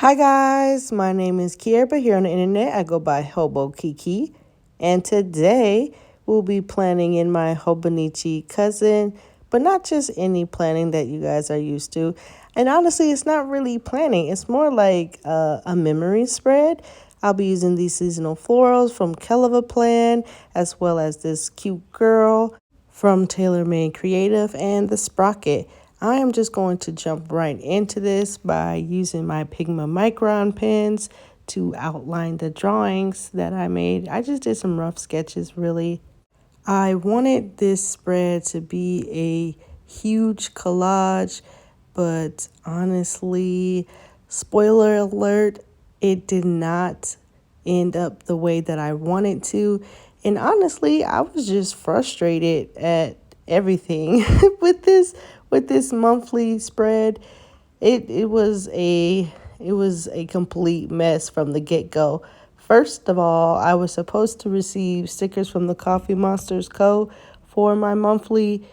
Hi guys, my name is Kiera, but here on the internet I go by Hobokiki, and today we'll be planning in my Hobonichi cousin, but not just any planning that you guys are used to. And honestly, it's not really planning, it's more like a memory spread. I'll be using these seasonal florals from Keleva Plan, as well as this cute girl from Tailor Made Creative and the Sprocket. I am just going to jump right into this by using my Pigma Micron pens to outline the drawings that I made. I just did some rough sketches, really. I wanted this spread to be a huge collage, but honestly, spoiler alert, it did not end up the way that I wanted to. And honestly, I was just frustrated at everything with this monthly spread. It was a complete mess from the get-go. First of all, I was supposed to receive stickers from the Coffee Monsters Co. for my monthly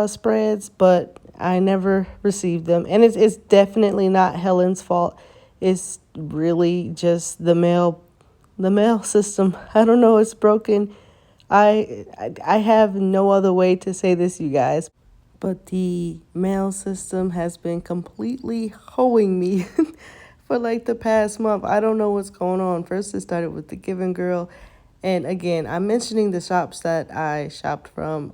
spreads, but I never received them. And it's definitely not Helen's fault. It's really just the mail system. I don't know, it's broken. I have no other way to say this, you guys, but the mail system has been completely hoeing me for like the past month. I don't know what's going on. First, it started with the Giving Girl. And again, I'm mentioning the shops that I shopped from,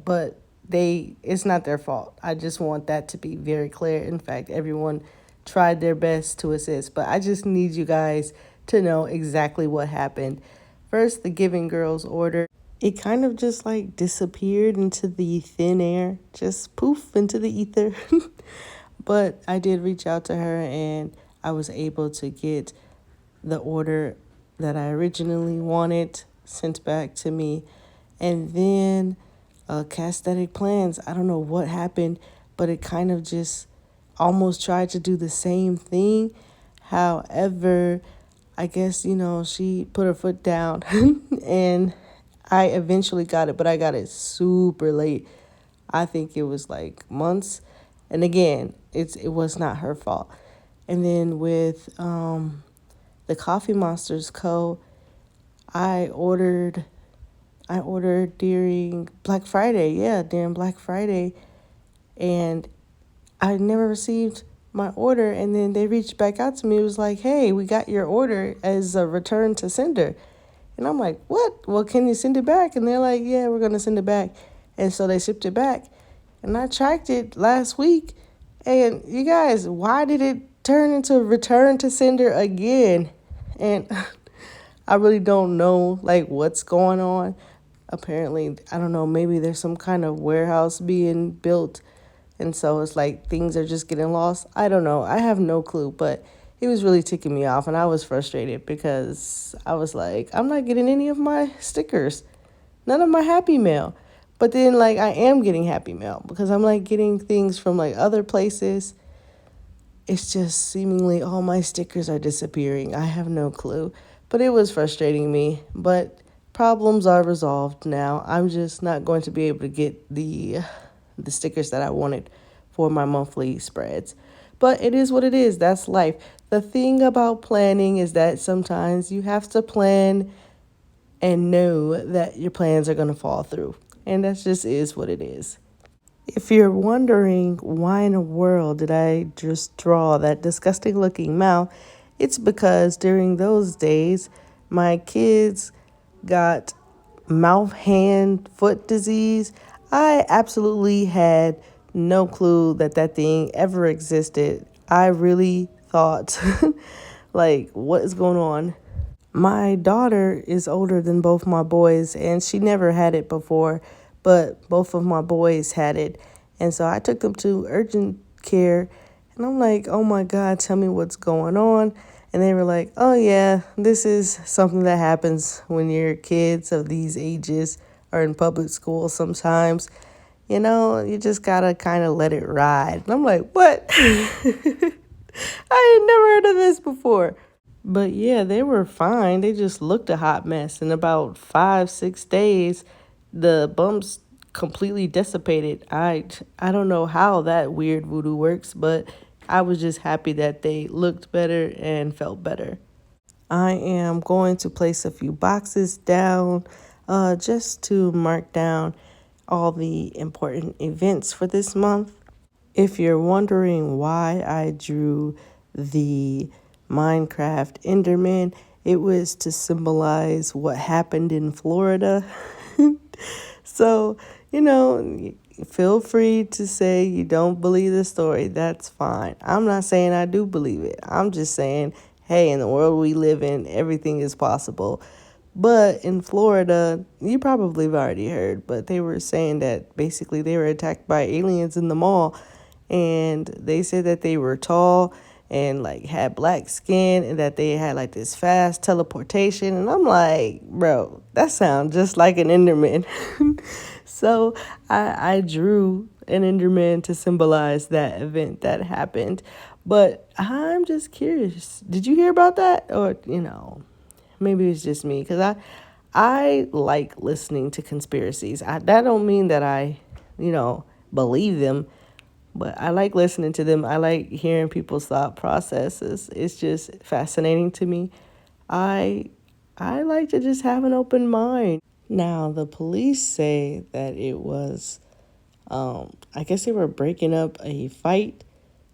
but it's not their fault. I just want that to be very clear. In fact, everyone tried their best to assist, but I just need you guys to know exactly what happened. First, the Giving Girl's order, it kind of just like disappeared into the thin air, just poof into the ether. But I did reach out to her and I was able to get the order that I originally wanted sent back to me. And then Castatic Plans, I don't know what happened, but it kind of just almost tried to do the same thing. However, I guess, she put her foot down and I eventually got it, but I got it super late. I think it was like months. And again, it was not her fault. And then with the Coffee Monsters Co., I ordered during Black Friday. Yeah, during Black Friday, and I never received my order. And then they reached back out to me. It was like, "Hey, we got your order as a return to sender." And I'm like, "What? Well, can you send it back?" And they're like, "Yeah, we're going to send it back." And so they shipped it back. And I tracked it last week. And you guys, why did it turn into return to sender again? And I really don't know, like, what's going on. Apparently, I don't know, maybe there's some kind of warehouse being built. And so it's like things are just getting lost. I don't know. I have no clue, but it was really ticking me off. And I was frustrated because I was like, I'm not getting any of my stickers, none of my Happy Mail. But then, like, I am getting Happy Mail because I'm like getting things from like other places. It's just seemingly all my stickers are disappearing. I have no clue. But it was frustrating me. But problems are resolved now. I'm just not going to be able to get the stickers that I wanted for my monthly spreads. But it is what it is. That's life. The thing about planning is that sometimes you have to plan and know that your plans are going to fall through. And that just is what it is. If you're wondering why in the world did I just draw that disgusting looking mouth, it's because during those days, my kids got mouth, hand, foot disease. I absolutely had no clue that that thing ever existed. I really thought, like, what is going on? My daughter is older than both my boys, and she never had it before, but both of my boys had it. And so I took them to urgent care, and I'm like, oh my God, tell me what's going on. And they were like, oh yeah, this is something that happens when your kids of these ages are in public school sometimes. You just gotta kind of let it ride. And I'm like, what? I ain't never heard of this before. But yeah, they were fine. They just looked a hot mess. In about 5, 6 days, the bumps completely dissipated. I don't know how that weird voodoo works, but I was just happy that they looked better and felt better. I am going to place a few boxes down just to mark down all the important events for this month. If you're wondering why I drew the Minecraft Enderman, it was to symbolize what happened in Florida. So, feel free to say you don't believe the story. That's fine. I'm not saying I do believe it. I'm just saying, hey, in the world we live in, everything is possible. But in Florida, you probably have already heard, but they were saying that basically they were attacked by aliens in the mall. And they said that they were tall and like had black skin and that they had like this fast teleportation. And I'm like, bro, that sounds just like an Enderman. So I drew an Enderman to symbolize that event that happened. But I'm just curious. Did you hear about that? Or, maybe it's just me because I like listening to conspiracies. That don't mean that I, believe them, but I like listening to them. I like hearing people's thought processes. It's just fascinating to me. I I like to just have an open mind. Now, the police say that it was, I guess they were breaking up a fight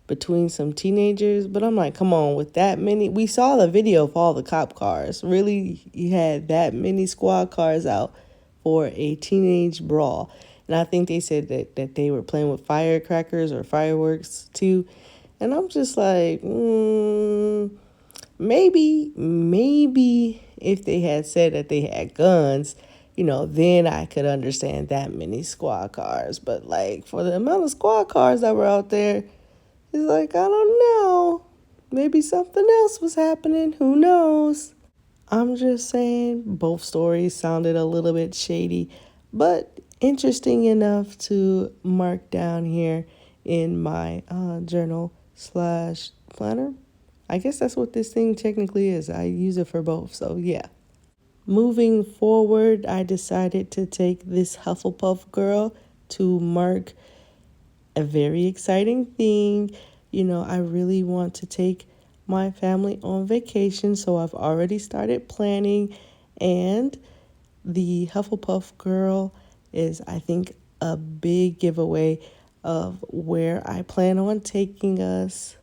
between some teenagers, but I'm like, come on, with that many, we saw the video of all the cop cars. Really, you had that many squad cars out for a teenage brawl. And I think they said that they were playing with firecrackers or fireworks too. And I'm just like, maybe if they had said that they had guns, then I could understand that many squad cars. But like for the amount of squad cars that were out there, it's like, I don't know. Maybe something else was happening. Who knows? I'm just saying both stories sounded a little bit shady, but interesting enough to mark down here in my journal slash planner. I guess that's what this thing technically is. I use it for both, so yeah. Moving forward, I decided to take this Hufflepuff girl to mark a very exciting thing. I really want to take my family on vacation, so I've already started planning. And the Hufflepuff girl is, I think, a big giveaway of where I plan on taking us.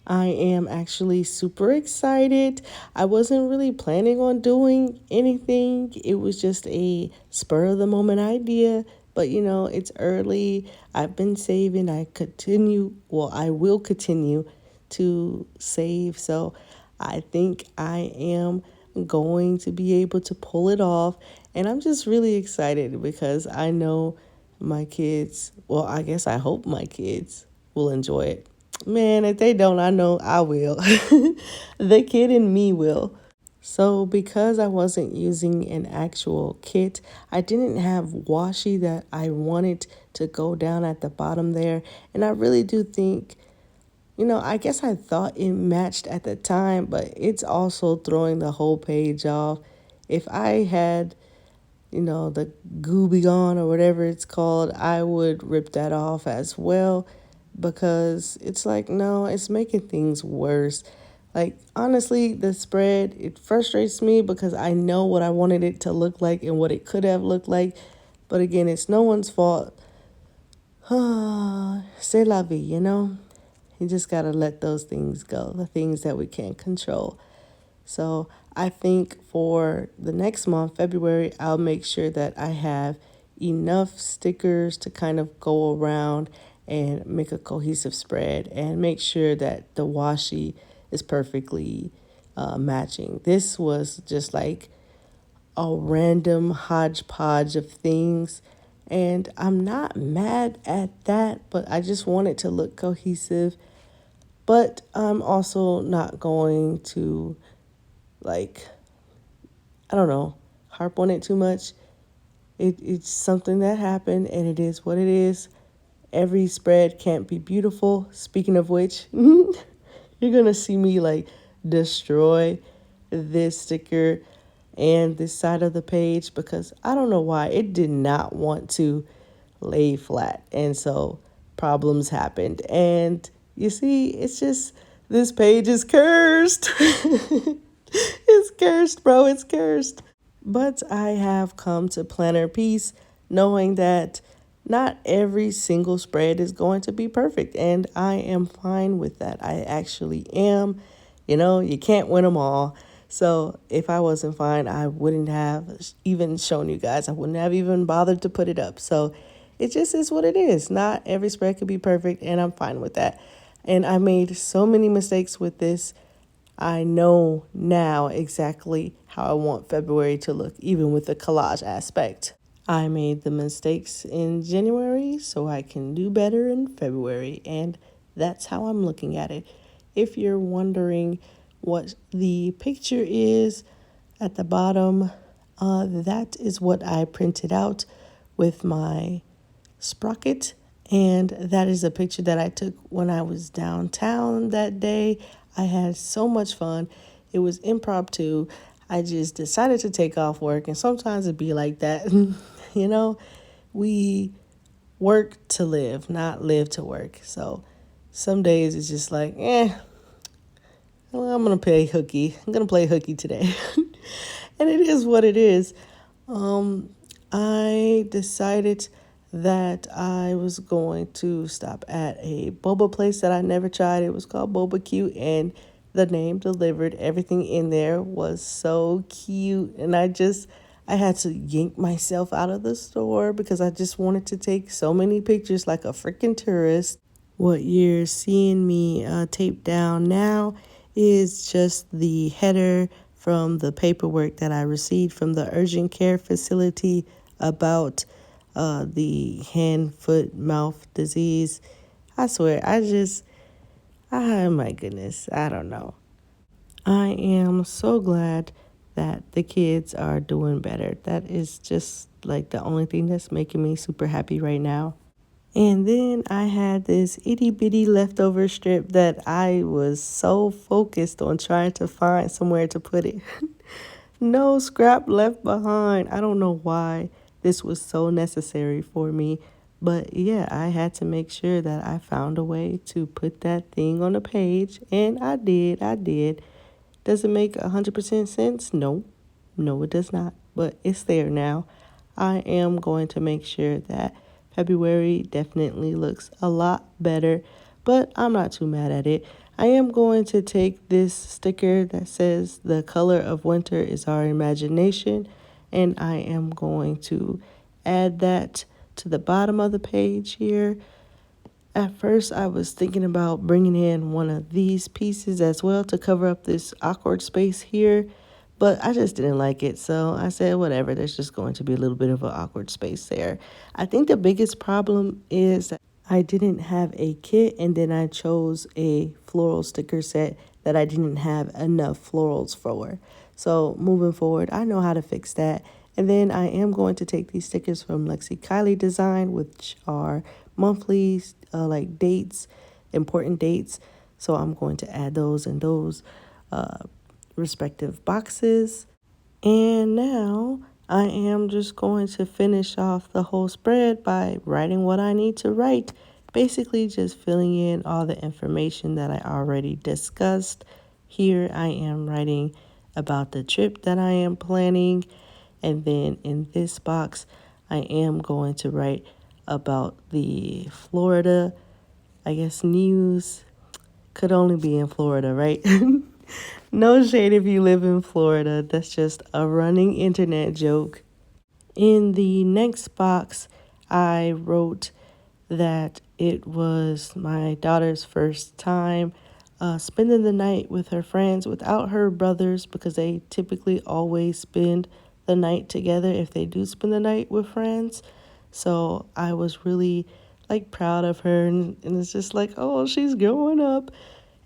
I am actually super excited. I wasn't really planning on doing anything. It was just a spur of the moment idea. But it's early. I've been saving. I will continue to save. So I think I am going to be able to pull it off. And I'm just really excited because I know my kids, well, I guess I hope my kids will enjoy it. Man, if they don't, I know I will. The kid in me will. So because I wasn't using an actual kit, I didn't have washi that I wanted to go down at the bottom there. And I really do think, I guess I thought it matched at the time, but it's also throwing the whole page off. If I had, the Gooby Gone or whatever it's called, I would rip that off as well because it's like, no, it's making things worse. Like, honestly, the spread, it frustrates me because I know what I wanted it to look like and what it could have looked like. But again, it's no one's fault. C'est la vie, You just got to let those things go, the things that we can't control. So I think for the next month, February, I'll make sure that I have enough stickers to kind of go around and make a cohesive spread and make sure that the washi is perfectly matching. This was just like a random hodgepodge of things. And I'm not mad at that, but I just want it to look cohesive. But I'm also not going to, like, I don't know, harp on it too much. It's something that happened and it is what it is. Every spread can't be beautiful. Speaking of which, you're going to see me like destroy this sticker and this side of the page because I don't know why it did not want to lay flat. And so problems happened. And You see, it's just this page is cursed. It's cursed, bro. It's cursed. But I have come to planner peace knowing that not every single spread is going to be perfect. And I am fine with that. I actually am. You know, you can't win them all. So if I wasn't fine, I wouldn't have even shown you guys. I wouldn't have even bothered to put it up. So it just is what it is. Not every spread could be perfect, and I'm fine with that. And I made so many mistakes with this. I know now exactly how I want February to look, even with the collage aspect. I made the mistakes in January so I can do better in February, and that's how I'm looking at it. If you're wondering what the picture is at the bottom, that is what I printed out with my sprocket, and that is a picture that I took when I was downtown that day. I had so much fun. It was impromptu. I just decided to take off work, and sometimes it'd be like that. You know, we work to live, not live to work. So some days it's just like, well, I'm gonna play hooky. I'm gonna play hooky today. And it is what it is. I decided that I was going to stop at a boba place that I never tried. It was called Hobokiki, and the name delivered. Everything in there was so cute, and I had to yank myself out of the store because I just wanted to take so many pictures like a freaking tourist. What you're seeing me tape down now is just the header from the paperwork that I received from the urgent care facility about the hand, foot, mouth disease. I swear, oh my goodness, I don't know. I am so glad that the kids are doing better. That is just like the only thing that's making me super happy right now. And then I had this itty bitty leftover strip that I was so focused on trying to find somewhere to put it. No scrap left behind. I don't know why this was so necessary for me. But yeah, I had to make sure that I found a way to put that thing on the page. And I did. I did. Does it make 100% sense? No. No, it does not. But it's there now. I am going to make sure that February definitely looks a lot better, but I'm not too mad at it. I am going to take this sticker that says the color of winter is our imagination, and I am going to add that to the bottom of the page here. At first, I was thinking about bringing in one of these pieces as well to cover up this awkward space here, but I just didn't like it. So I said, whatever, there's just going to be a little bit of an awkward space there. I think the biggest problem is that I didn't have a kit, and then I chose a floral sticker set that I didn't have enough florals for. So moving forward, I know how to fix that. And then I am going to take these stickers from Lexi Kylie Design, which are monthly like dates, important dates. So I'm going to add those in those uh, respective boxes. And now I am just going to finish off the whole spread by writing what I need to write. Basically just filling in all the information that I already discussed. Here I am writing about the trip that I am planning. And then in this box, I am going to write about the Florida, I guess, news. Could only be in Florida, right? No shade if you live in Florida. That's just a running internet joke. In the next box, I wrote that it was my daughter's first time spending the night with her friends without her brothers because they typically always spend the night together if they do spend the night with friends. So I was really like proud of her, and it's just like, oh, she's growing up.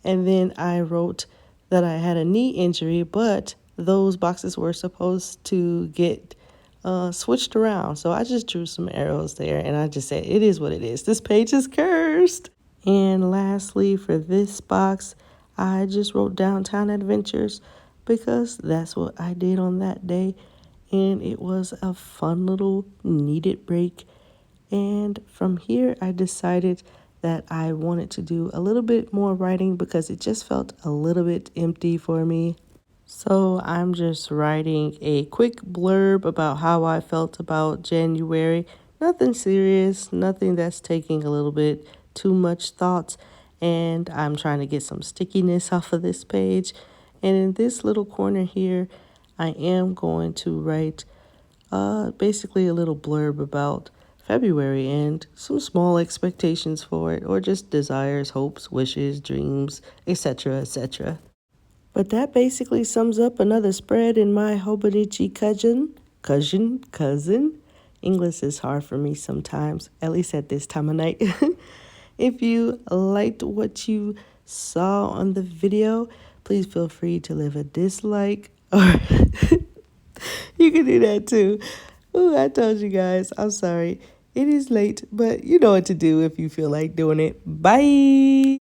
And then I wrote that I had a knee injury, but those boxes were supposed to get switched around. So I just drew some arrows there, and I just said, it is what it is. This page is cursed. And lastly, for this box, I just wrote downtown adventures because that's what I did on that day. And it was a fun little needed break. And from here, I decided that I wanted to do a little bit more writing because it just felt a little bit empty for me. So I'm just writing a quick blurb about how I felt about January. Nothing serious, nothing that's taking a little bit too much thought. And I'm trying to get some stickiness off of this page. And in this little corner here, I am going to write basically a little blurb about February and some small expectations for it, or just desires, hopes, wishes, dreams, etc., etc. But that basically sums up another spread in my Hobonichi cousin. English is hard for me sometimes, at least at this time of night. If you liked what you saw on the video, please feel free to leave a dislike, or you can do that too. Ooh, I told you guys, I'm sorry. It is late, but you know what to do if you feel like doing it. Bye.